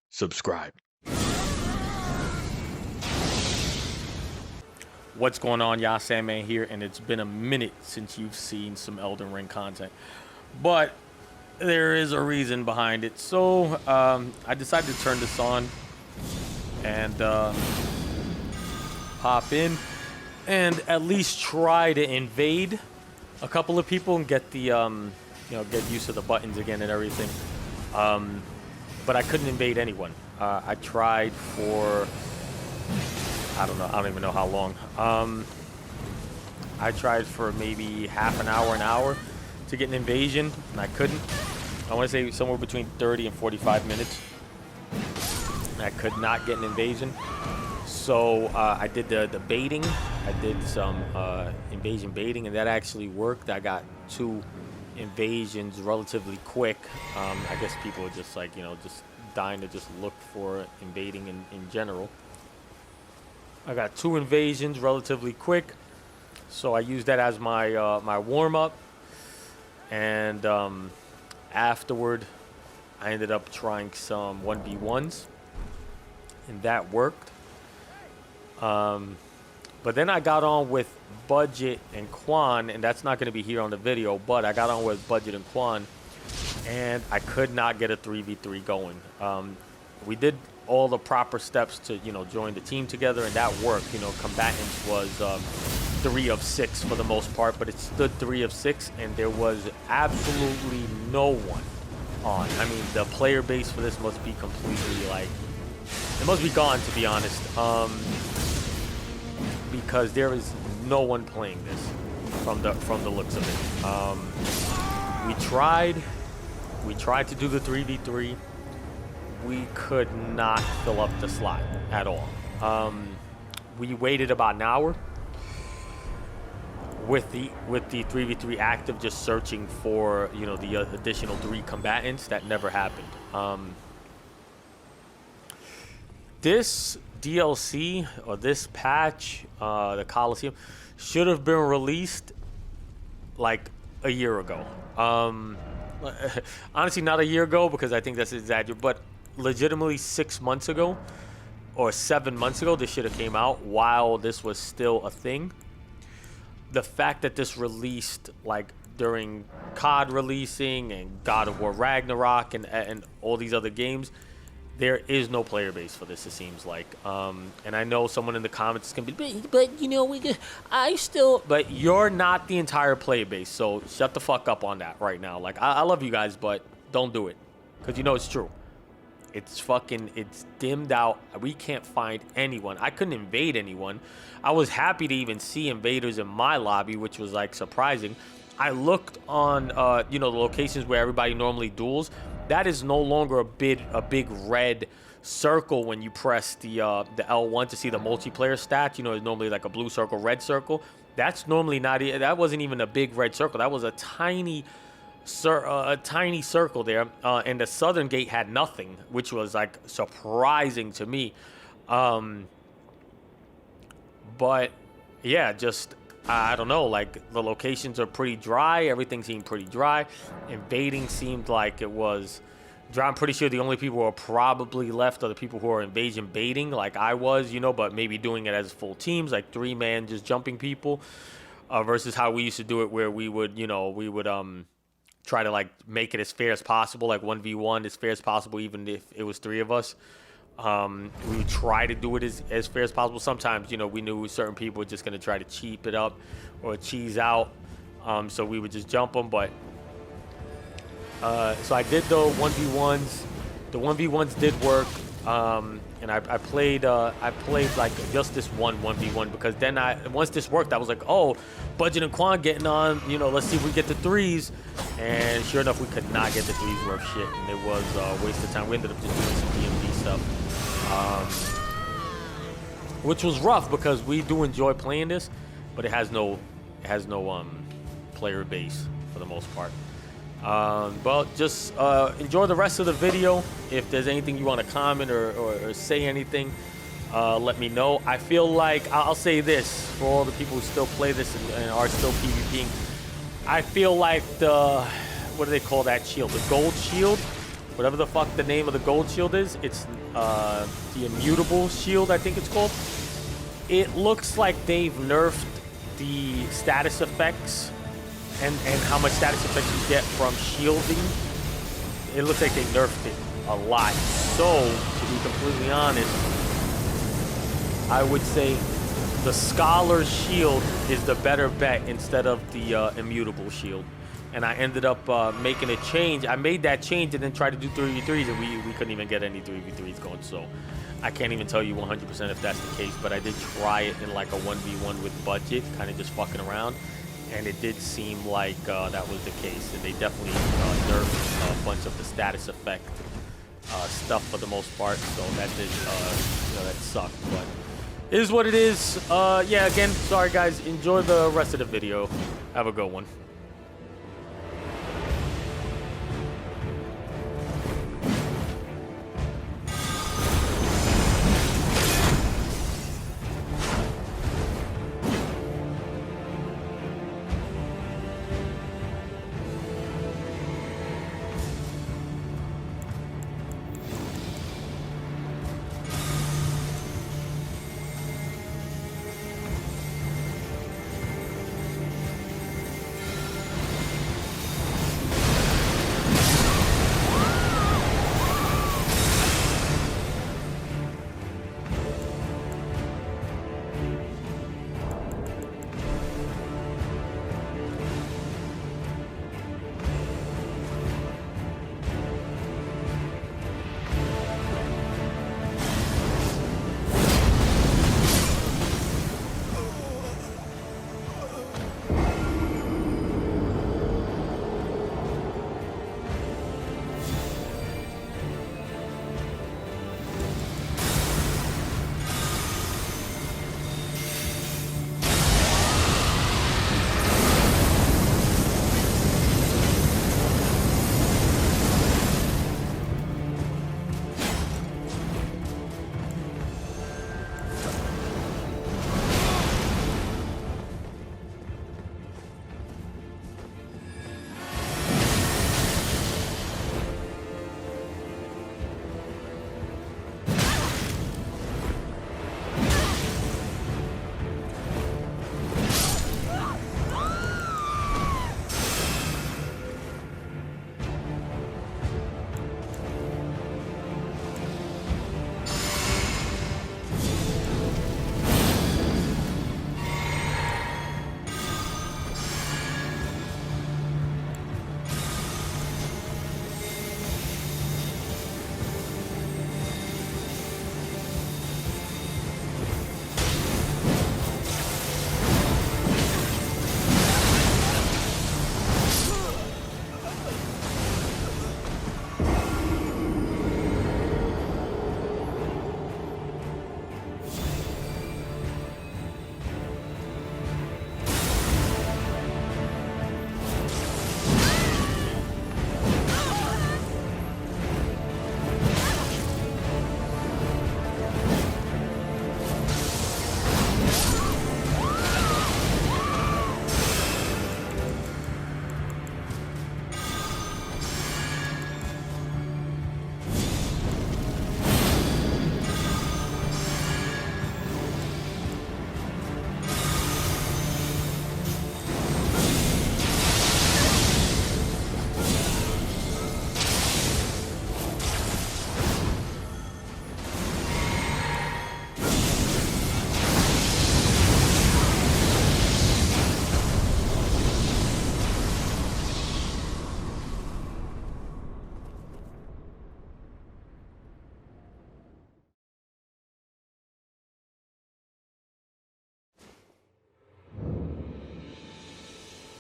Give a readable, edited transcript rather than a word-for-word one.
subscribe. What's going on, y'all? Sandman here, and it's been a minute since you've seen some Elden Ring content, but there is a reason behind it. So I decided to turn this on and pop in and at least try to invade a couple of people and get the get used to the buttons again and everything. But I couldn't invade anyone. I tried for I don't even know how long. I tried for maybe half an hour to get an invasion, and I couldn't. I want to say somewhere between 30 and 45 minutes. And I could not get an invasion. So I did the baiting. I did some invasion baiting, and that actually worked. I got 2 invasions relatively quick. I guess people are just like, just dying to just look for invading in general. I got 2 invasions relatively quick, so I used that as my my warm-up, and afterward I ended up trying some 1v1s, and that worked. But then I got on with Budget and Quan, and that's not going to be here on the video, but I got on with Budget and Quan, and I could not get a 3v3 going. We did all the proper steps to, join the team together, and that worked. Combatants was 3 of 6 for the most part, but it stood 3 of 6, and there was absolutely no one on. I mean, the player base for this must be completely, it must be gone, to be honest, because there is no one playing this from the looks of it. We tried to do the 3v3. We could not fill up the slot at all. We waited about an hour with the 3v3 active, just searching for the additional 3 combatants. That never happened. This DLC or this patch, the Colosseum, should have been released like a year ago. Honestly, not a year ago, because I think that's exaggerated, but legitimately 6 months ago or 7 months ago, this should have came out while this was still a thing. The fact that this released during COD releasing and God of War Ragnarok and all these other games, there is no player base for this, it seems like. And I know someone in the comments is gonna be, but but you're not the entire player base, so shut the fuck up on that right now. I love you guys, but don't do it, because it's true. It's dimmed out. We can't find anyone. I couldn't invade anyone. I was happy to even see invaders in my lobby, which was surprising. I looked on the locations where everybody normally duels. That is no longer a big red circle when you press the L1 to see the multiplayer stats. It's normally like a blue circle, red circle. That's normally not. That wasn't even a big red circle. That was a tiny circle there, and the southern gate had nothing, which was surprising to me. But yeah, just I don't know, the locations are pretty dry. Everything seemed pretty dry. Invading seemed like it was dry. I'm pretty sure the only people who are probably left are the people who are invasion baiting, like I was, but maybe doing it as full teams, 3-man just jumping people, versus how we used to do it, where we would try to make it as fair as possible, 1v1 as fair as possible, even if it was 3 of us. We would try to do it as fair as possible. Sometimes, we knew certain people were just going to try to cheap it up or cheese out, so we would just jump them. But so I did the 1v1s. The 1v1s did work, and I played just this 1v1, because then once this worked, I was like, oh, Budget and Quan getting on, let's see if we get the 3s. And sure enough, we could not get the 3s worth shit, and it was a waste of time. We ended up just doing some DMV stuff, which was rough, because we do enjoy playing this, but it has no player base for the most part. Well, just enjoy the rest of the video. If there's anything you want to comment or say anything, let me know. I feel like I'll say this for all the people who still play this and are still PvPing. I feel like the, what do they call that shield? The gold shield whatever the fuck the name of the gold shield is. It's the immutable shield, I think it's called. It looks like they've nerfed the status effects and how much status effects you get from shielding. It looks like they nerfed it a lot. So, to be completely honest, I would say the Scholar's shield is the better bet instead of the immutable shield. And I ended up making a change. I made that change and then tried to do 3v3s, and we couldn't even get any 3v3s going. So I can't even tell you 100% if that's the case, but I did try it in like a 1v1 with budget, kind of just fucking around. And it did seem like that was the case. And they definitely nerfed a bunch of the status effect stuff for the most part. So that did, that sucked. But it is what it is. Yeah, again, sorry guys. Enjoy the rest of the video. Have a good one.